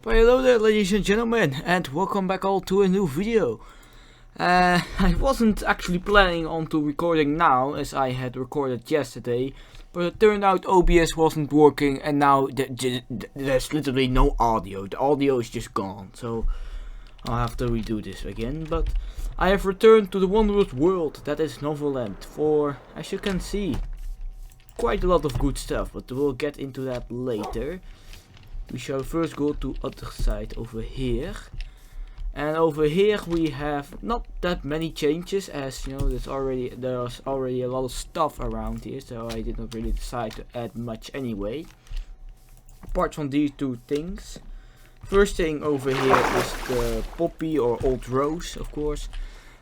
Well, hello there ladies and gentlemen, and welcome back all to a new video. I wasn't actually planning on to recording now, as I had recorded yesterday, but it turned out OBS wasn't working and now there's literally no audio. The audio is just gone, so I'll have to redo this again. But I have returned to the wondrous world that is Novylen for, as you can see, quite a lot of good stuff, but we'll get into that later. We shall first go to other side over here, and over here we have not that many changes, as you know there's already a lot of stuff around here, so I did not really decide to add much anyway, apart from these two things. First thing over here is the poppy or old rose, of course.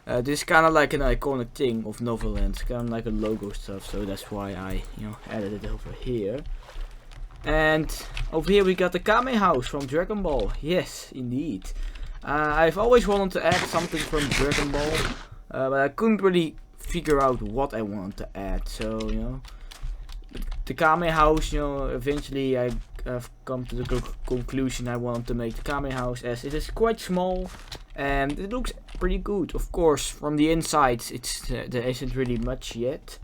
This is kind of like an iconic thing of Novylen, kind of like a logo stuff, so that's why I added it over here. And over here we got the Kame house from Dragon Ball. Yes, indeed. I've always wanted to add something from Dragon Ball, but I couldn't really figure out what I wanted to add. So, the Kame house, eventually I have come to the conclusion I wanted to make the Kame house, as it is quite small and it looks pretty good. Of course, from the inside there isn't really much yet.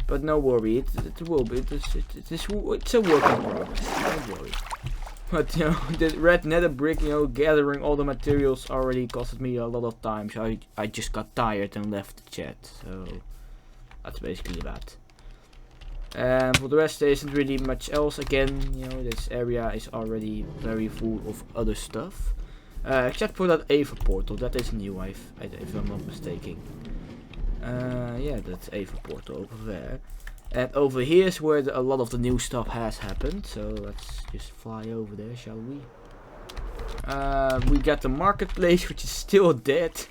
But no worry, it will be. It's a work in progress. Don't worry. But the red nether brick, gathering all the materials already costed me a lot of time. So I just got tired and left the chat. So that's basically that. And for the rest, there isn't really much else. Again, this area is already very full of other stuff, except for that Ava portal. That is new, if I'm not mistaken. Yeah, that's Ava portal over there. And over here is where a lot of the new stuff has happened. So let's just fly over there, shall we? We got the marketplace, which is still dead.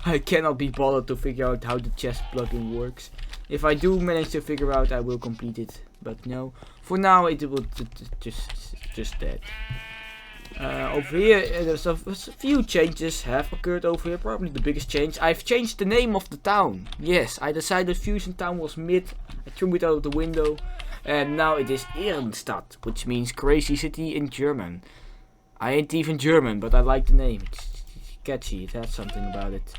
I cannot be bothered to figure out how the chest plugin works. If I do manage to figure out, I will complete it. But no, for now it will just dead. Over here, there's a few changes have occurred over here. Probably the biggest change. I've changed the name of the town. Yes, I decided Fusion Town was mid. I threw it out of the window. And now it is Ehrenstadt, which means crazy city in German. I ain't even German, but I like the name. It's catchy, it has something about it.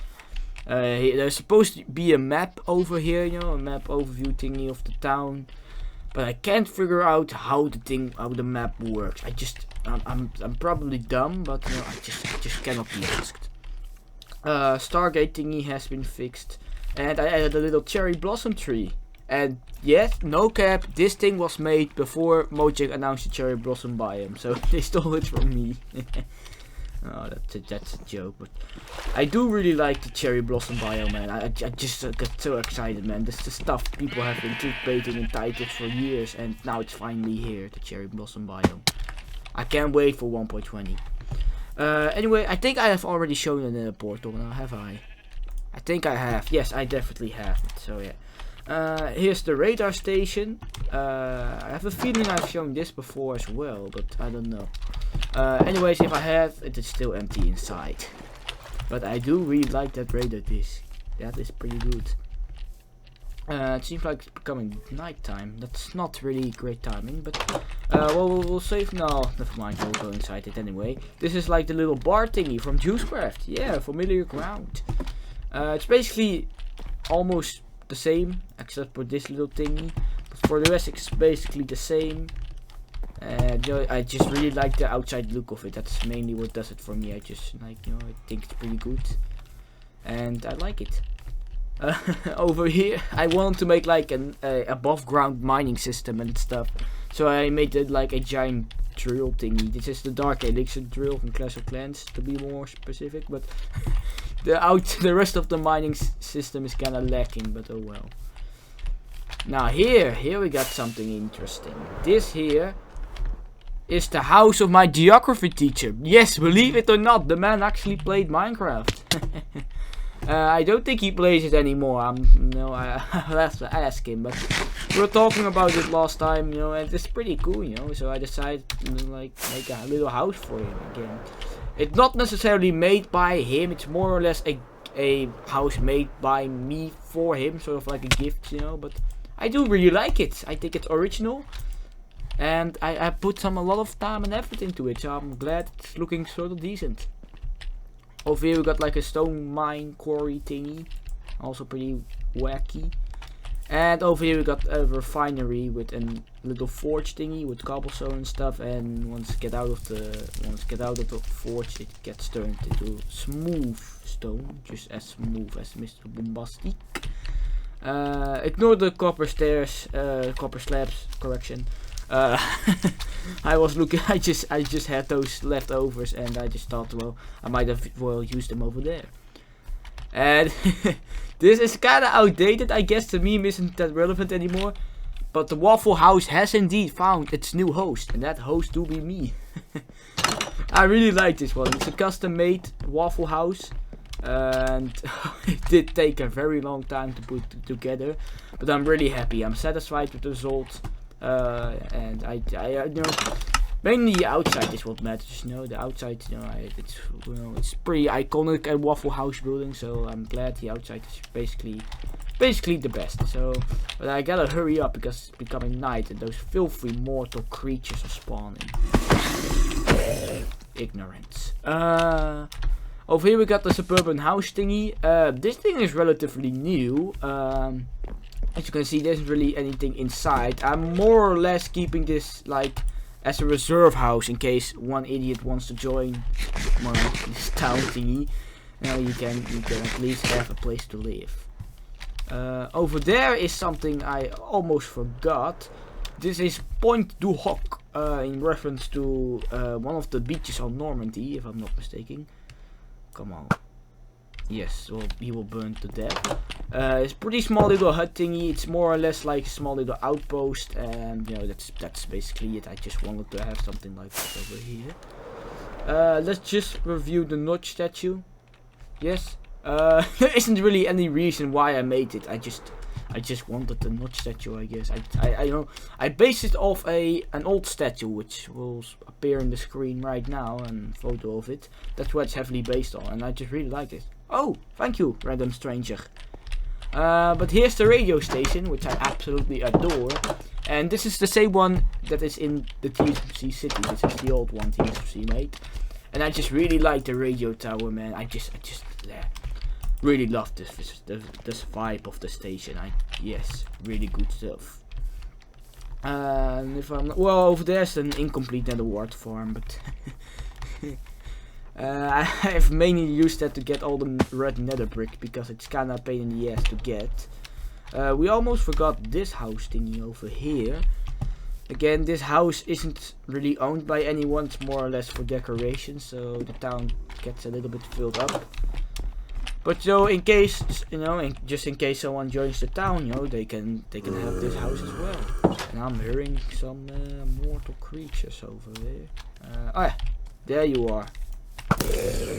There's supposed to be a map over here, a map overview thingy of the town. But I can't figure out how the map works. I'm probably dumb, but I just cannot be asked. Stargate thingy has been fixed, and I added a little cherry blossom tree. And yes, no cap, this thing was made before Mojang announced the cherry blossom biome, so they stole it from me. Oh, that's a joke, but I do really like the cherry blossom biome, man. I just got so excited, man. This is the stuff people have been clickbaiting in titles for years, and now it's finally here, the cherry blossom biome. I can't wait for 1.20. Anyway, I think I have already shown it in the portal now, have I? I think I have. Yes, I definitely have it. So yeah. Here's the radar station. I have a feeling I've shown this before as well, but I don't know. Anyways, if I have, it is still empty inside. But I do really like that radar disc. That is pretty good. It seems like it's becoming nighttime. That's not really great timing, but well, we'll save now. Never mind, we'll go inside it anyway. This is like the little bar thingy from Juicecraft. Yeah, familiar ground. It's basically almost the same, except for this little thingy. But for the rest, it's basically the same. I just really like the outside look of it. That's mainly what does it for me. I just like, I think it's pretty good, and I like it. Over here, I wanted to make like an above ground mining system and stuff, so I made it like a giant drill thingy. This is the Dark Elixir drill from Clash of Clans, to be more specific, but the rest of the mining system is kind of lacking, but oh well. Now here we got something interesting. This here is the house of my geography teacher. Yes, believe it or not, the man actually played Minecraft. I don't think he plays it anymore. I'll have to ask him, but we were talking about it last time, and it's pretty cool, so I decided to like make a little house for him again. It's not necessarily made by him, it's more or less a house made by me for him, sort of like a gift, but I do really like it. I think it's original. and I put a lot of time and effort into it, so I'm glad it's looking sort of decent. Over here we got like a stone mine quarry thingy, also pretty wacky. And over here we got a refinery with a little forge thingy with cobblestone and stuff. And once get out of the forge, it gets turned into smooth stone, just as smooth as Mr. Bombastic. Ignore the copper slabs. Correction. I was looking. I just had those leftovers, and I just thought, well, I might have used them over there. And this is kind of outdated. I guess the meme isn't that relevant anymore. But the Waffle House has indeed found its new host, and that host will be me. I really like this one. It's a custom-made Waffle House, and it did take a very long time to put together. But I'm really happy. I'm satisfied with the result. And I you know, mainly the outside is what matters. You know, the outside, you know, it's pretty iconic at Waffle House building. So I'm glad the outside is basically the best. So, but I gotta hurry up because it's becoming night and those filthy mortal creatures are spawning. Ignorance. Over here we got the suburban house thingy. This thing is relatively new. As you can see, there isn't really anything inside. I'm more or less keeping this like as a reserve house in case one idiot wants to join this town thingy. Now you can at least have a place to live. Over there is something I almost forgot. This is Point du Hoc, in reference to one of the beaches on Normandy, if I'm not mistaken. Come on. Yes, well, he will burn to death. It's pretty small little hut thingy. It's more or less like a small little outpost, and you know that's basically it. I just wanted to have something like that over here. Let's just review the notch statue. Yes. There isn't really any reason why I made it. I just wanted the notch statue, I guess. I know I based it off an old statue which will appear in the screen right now, and photo of it. That's what it's heavily based on, and I just really like it. Oh, thank you, random stranger. But here's the radio station, which I absolutely adore. And this is the same one that is in the TSMC city. This is the old one TSMC made. And I just really like the radio tower, man. I just really love this vibe of the station. Yes, really good stuff. And if I'm well, over there's an incomplete nether wart farm, but I have mainly used that to get all the red nether brick because it's kind of a pain in the ass to get. We almost forgot this house thingy over here. Again, this house isn't really owned by anyone. It's more or less for decoration, so the town gets a little bit filled up. But so in case, you know, just in case someone joins the town, you know, they can have this house as well. And I'm hearing some mortal creatures over there. Oh yeah, there you are.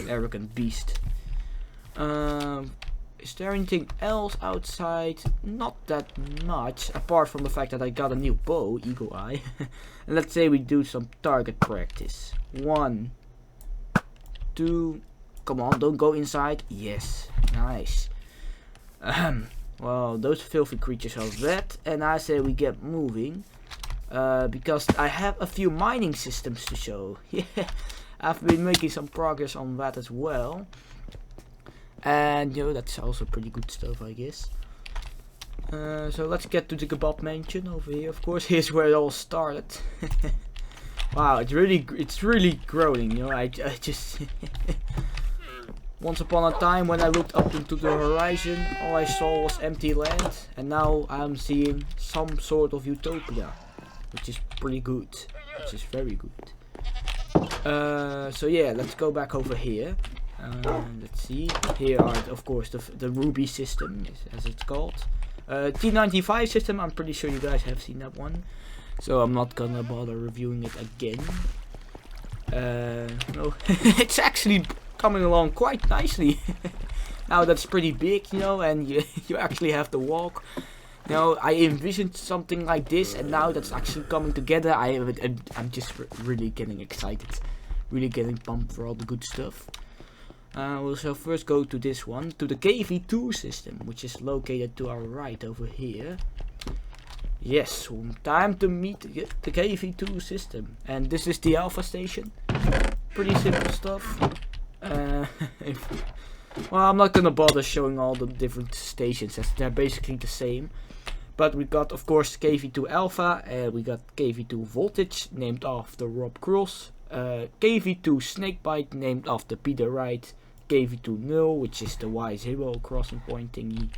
Arrogant beast. Is there anything else outside? Not that much, apart from the fact that I got a new bow, Eagle Eye. And let's say we do some target practice. 1, 2. Come on, don't go inside. Yes, nice. Well, those filthy creatures are red, and I say we get moving. Because I have a few mining systems to show. Yeah. I've been making some progress on that as well. And you know, that's also pretty good stuff, I guess. So let's get to the kebab mansion over here. Of course, here's where it all started. Wow, it's really growing, you know. I just once upon a time when I looked up into the horizon, all I saw was empty land, and now I'm seeing some sort of utopia, which is pretty good, which is very good. So yeah, let's go back over here. Let's see. Here are, of course, the Ruby system, as it's called. T95 system. I'm pretty sure you guys have seen that one, so I'm not gonna bother reviewing it again. No, it's actually coming along quite nicely. Now that's pretty big, you know, and you actually have to walk. You know, I envisioned something like this, and now that's actually coming together. I'm just really getting excited, really getting pumped for all the good stuff. We shall first go to this one, to the KV2 system, which is located to our right over here. Yes, time to meet the KV2 system. And this is the alpha station. Pretty simple stuff. Well, I'm not gonna bother showing all the different stations as they're basically the same. But we got, of course, KV2 Alpha. We got KV2 Voltage, named after Rob Cross. KV2 Snakebite, named after Peter Wright. KV2 Null, which is the Y0 crossing point thingy.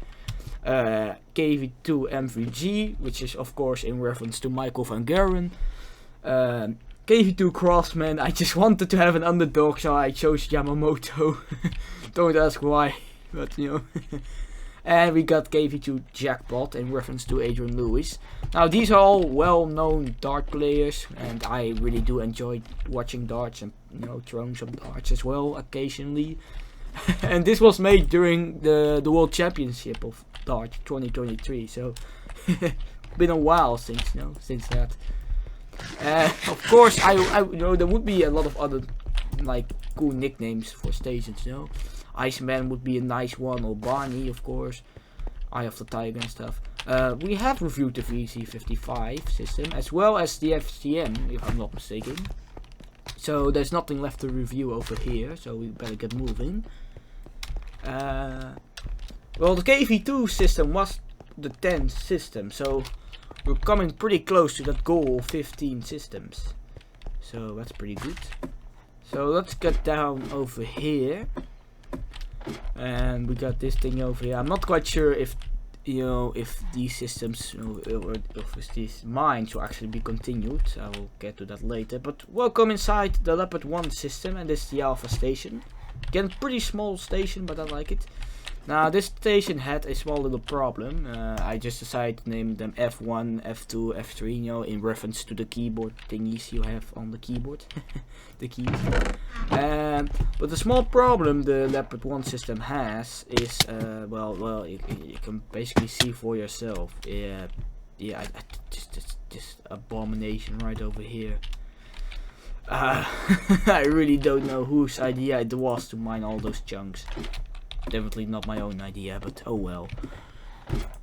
KV2 MVG, which is of course in reference to Michael van Garen. KV2 Crossman, I just wanted to have an underdog, so I chose Yamamoto. Don't ask why, but you know. And we got KV2 Jackpot in reference to Adrian Lewis. Now these are all well-known dart players, and I really do enjoy watching darts and, you know, throwing some darts as well occasionally. And this was made during the World Championship of Dart 2023, so been a while since that. Of course, I you know, there would be a lot of other like cool nicknames for stations, you know. Iceman would be a nice one, or Barney, of course, Eye of the Tiger and stuff. We have reviewed the VC55 system as well as the FCM, if I'm not mistaken. So there's nothing left to review over here, so we better get moving. Well, the KV2 system was the 10th system, so we're coming pretty close to that goal of 15 systems. So that's pretty good. So let's get down over here. And we got this thing over here. I'm not quite sure if, you know, if these systems, you know, or if these mines will actually be continued. I will get to that later. But welcome inside the Leopard 1 system, and this is the Alpha station. Again, pretty small station, but I like it. Now this station had a small little problem. I just decided to name them F1, F2, F3, you know, in reference to the keyboard thingies you have on the keyboard. The keys. But the small problem the Leopard 1 system has is, well, you can basically see for yourself. Yeah, just abomination right over here. I really don't know whose idea it was to mine all those chunks. Definitely not my own idea, but oh well.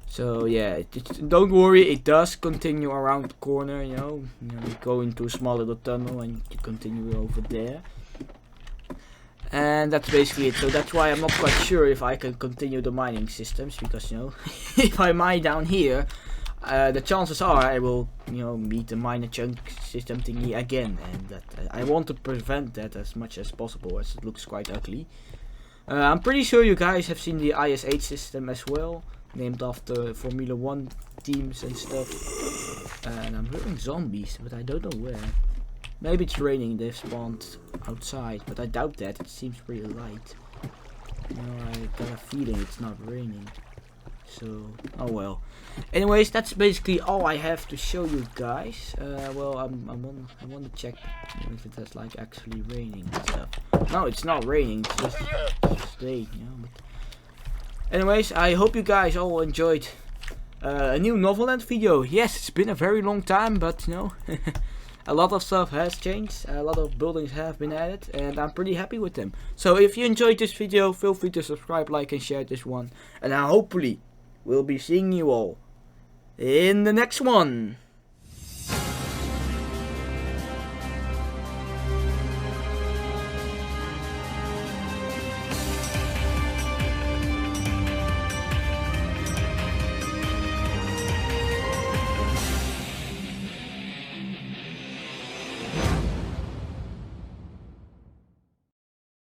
So yeah, don't worry, it does continue around the corner, you know, go into a small little tunnel and you continue over there. And that's basically it. So that's why I'm not quite sure if I can continue the mining systems, because, you know, if I mine down here, the chances are I will, you know, meet the miner chunk system thingy again, and that I want to prevent that as much as possible, as it looks quite ugly. I'm pretty sure you guys have seen the IS-8 system as well, named after Formula 1 teams and stuff. And I'm hearing zombies, but I don't know where. Maybe it's raining, they've spawned outside, but I doubt that, it seems pretty light. You know, I got a feeling it's not raining. So, oh well. Anyways, that's basically all I have to show you guys. Well, I want to check if it has like actually raining and stuff. No, it's not raining. It's just day, you know. But anyways, I hope you guys all enjoyed a new Novylen video. Yes, it's been a very long time, but you know, a lot of stuff has changed. A lot of buildings have been added, and I'm pretty happy with them. So if you enjoyed this video, feel free to subscribe, like, and share this one. And hopefully, we'll be seeing you all in the next one.